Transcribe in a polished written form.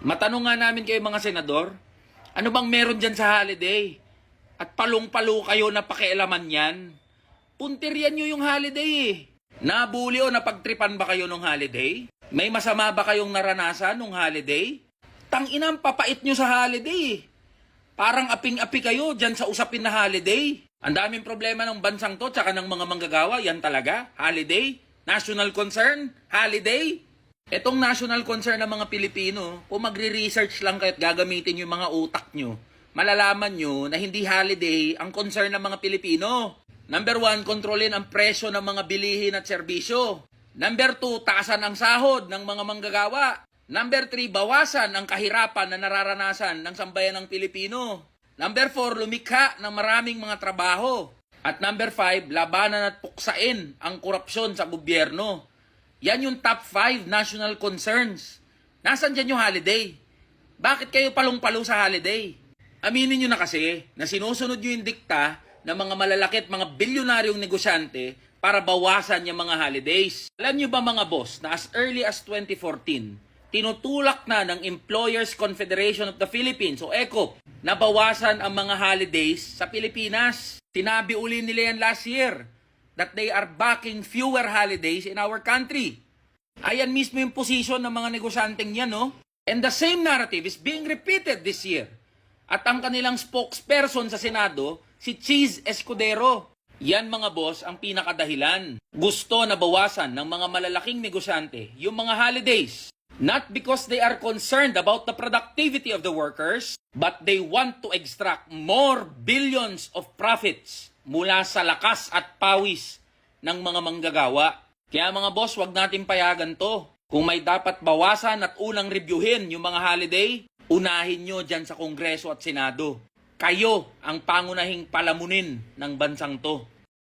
Matanong nga namin kayo mga senador, ano bang meron dyan sa holiday? At palong-palo kayo na pakialaman yan? Puntiryan nyo yung holiday eh. Nabuli o napagtripan ba kayo nung holiday? May masama ba kayong naranasan nung holiday? Tanginang papait nyo sa holiday eh. Parang aping-api kayo dyan sa usapin na holiday. Ang daming problema ng bansang to tsaka ng mga manggagawa, yan talaga, holiday. National concern, holiday. Etong national concern ng mga Pilipino, kung magre-research lang kayo at gagamitin yung mga utak nyo, malalaman nyo na hindi holiday ang concern ng mga Pilipino. Number 1, kontrolin ang presyo ng mga bilihin at serbisyo. Number 2, taasan ang sahod ng mga manggagawa. Number 3, bawasan ang kahirapan na nararanasan ng sambayan ng Pilipino. Number 4, lumikha ng maraming mga trabaho. At number 5, labanan at puksain ang korupsyon sa gobyerno. Yan yung top 5 national concerns. Nasaan dyan yung holiday? Bakit kayo palong-palo sa holiday? Aminin nyo na kasi na sinusunod nyo yung dikta ng mga malalaki at mga bilyonaryong negosyante para bawasan yung mga holidays. Alam nyo ba mga boss na as early as 2014, tinutulak na ng Employers Confederation of the Philippines o ECOP na bawasan ang mga holidays sa Pilipinas. Sinabi uli nila yan last year that they are backing fewer holidays in our country. Ayan mismo yung position ng mga negosyanteng yan, no? And the same narrative is being repeated this year. At ang kanilang spokesperson sa Senado, si Cheese Escudero. Yan mga boss ang pinakadahilan. Gusto na bawasan ng mga malalaking negosyante yung mga holidays. Not because they are concerned about the productivity of the workers, but they want to extract more billions of profits mula sa lakas at pawis ng mga manggagawa. Kaya mga boss, wag natin payagan to. Kung may dapat bawasan at unang reviewin yung mga holiday, unahin nyo dyan sa Kongreso at Senado. Kayo ang pangunahing palamunin ng bansang to.